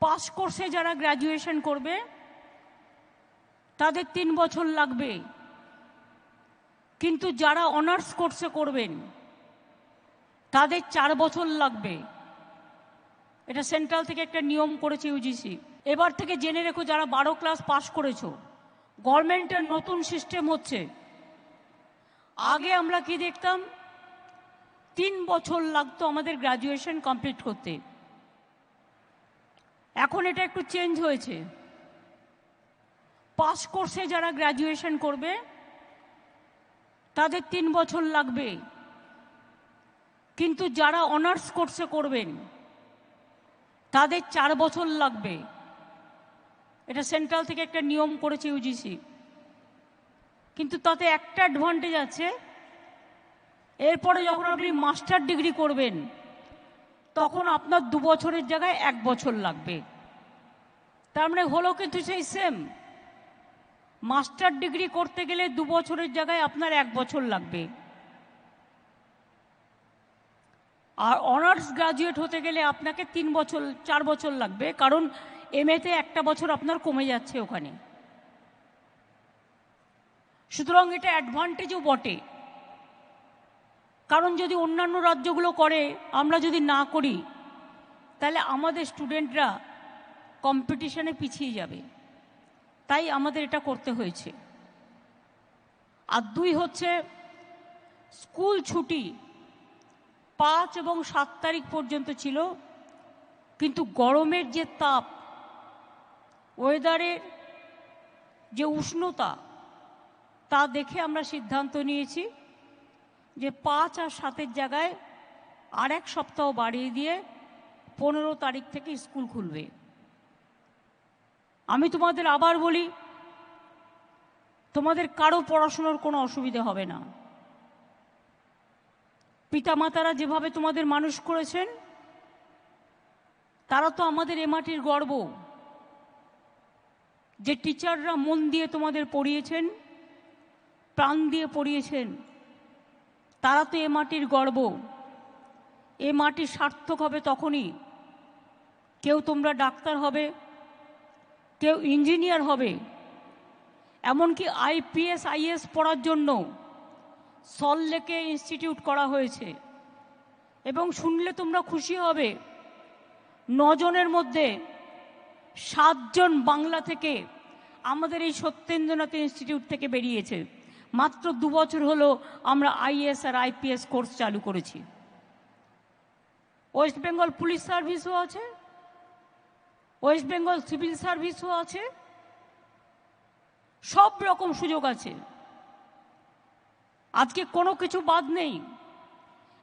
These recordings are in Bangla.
পাস কোর্সে যারা গ্র্যাজুয়েশন করবে তাদের 3 বছর লাগবে, কিন্তু যারা অনার্স কোর্সে করবেন তাদের 4 বছর লাগবে। এটা সেন্ট্রাল থেকে একটা নিয়ম করেছে ইউজিসি। এবার থেকে জেনে রেখো, যারা 12 ক্লাস পাস করেছো, গভর্নমেন্টের নতুন সিস্টেম হচ্ছে। আগে আমরা কি দেখতাম, 3 বছর লাগতো আমাদের গ্র্যাজুয়েশন কমপ্লিট করতে। এখন এটা একটু চেঞ্জ হয়েছে। পাস কোর্সে যারা গ্র্যাজুয়েশন করবে তাদের 3 বছর লাগবে, কিন্তু যারা অনার্স কোর্সে করবেন তাদের 4 বছর লাগবে। এটা সেন্ট্রাল থেকে একটা নিয়ম করেছে ইউজিসি। কিন্তু তাতে একটা অ্যাডভান্টেজ আছে, এরপরে যখন আপনি মাস্টার ডিগ্রি করবেন তখন আপনার 2 বছরের জায়গায় 1 বছর লাগবে। তার মানে হলো কিন্তু সেই সেম। মাস্টার ডিগ্রি করতে গেলে 2 বছরের জায়গায় আপনার 1 বছর লাগবে, আর অনার্স গ্রাজুয়েট হতে গেলে আপনাকে 3 বছর 4 বছর লাগবে, কারণ এমএতে 1টা বছর আপনার কমে যাচ্ছে ওখানে। সুতরাং এটা অ্যাডভান্টেজও বটে, কারণ যদি অন্যান্য রাজ্যগুলো করে, আমরা যদি না করি, তাহলে আমাদের স্টুডেন্টরা কম্পিটিশনে পিছিয়ে যাবে। তাই আমাদের এটা করতে হয়েছে। আর 2 হচ্ছে স্কুল ছুটি 5 এবং 7 তারিখ পর্যন্ত ছিল, কিন্তু গরমের যে তাপ, ওয়েদারের যে উষ্ণতা, তা দেখে আমরা সিদ্ধান্ত নিয়েছি যে 5 আর 7-এর জায়গায় আর 1 সপ্তাহ বাড়িয়ে দিয়ে 15 তারিখ থেকে স্কুল খুলবে। আমি তোমাদের আবার বলি, তোমাদের কারো পড়াশোনার কোনো অসুবিধা হবে না। পিতামাতারা যেভাবে তোমাদের মানুষ করেছেন, তারা তো আমাদের এ মাটির গর্ব। যে টিচাররা মন দিয়ে তোমাদের পড়িয়েছেন, প্রাণ দিয়ে পড়িয়েছেন, তারা তো এ মাটির গর্ব। এ মাটি সার্থক হবে তখনই, কেউ তোমরা ডাক্তার হবে, কেউ ইঞ্জিনিয়ার হবে, এমনকি আইপিএস আইএস পড়ার জন্য সল্টলেকে ইনস্টিটিউট করা হয়েছে। এবং শুনলে তোমরা খুশি হবে, 9 জনের মধ্যে 7 জন বাংলা থেকে আমাদের এই সত্যেন্দ্রনাথ ইনস্টিটিউট থেকে বেরিয়েছে। মাত্র 2 বছর হলো আমরা আইএস আর আইপিএস কোর্স চালু করেছি। ওয়েস্ট বেঙ্গল পুলিশ সার্ভিসও আছে, ওয়েস্ট বেঙ্গল সিভিল সার্ভিসও আছে, সব রকম সুযোগ আছে। আজকে কোনো কিছু বাদ নেই,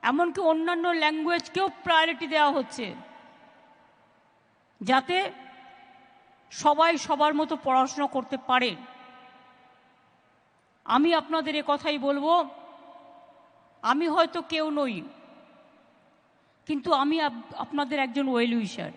এমনকি অন্যান্য ল্যাঙ্গুয়েজকেও প্রায়োরিটি দেওয়া হচ্ছে, যাতে সবাই সবার মতো পড়াশোনা করতে পারে। আমি আপনাদের এ কথাই বলবো, আমি হয়তো কেউ নই, কিন্তু আমি আপনাদের একজন ওয়েল উইশার।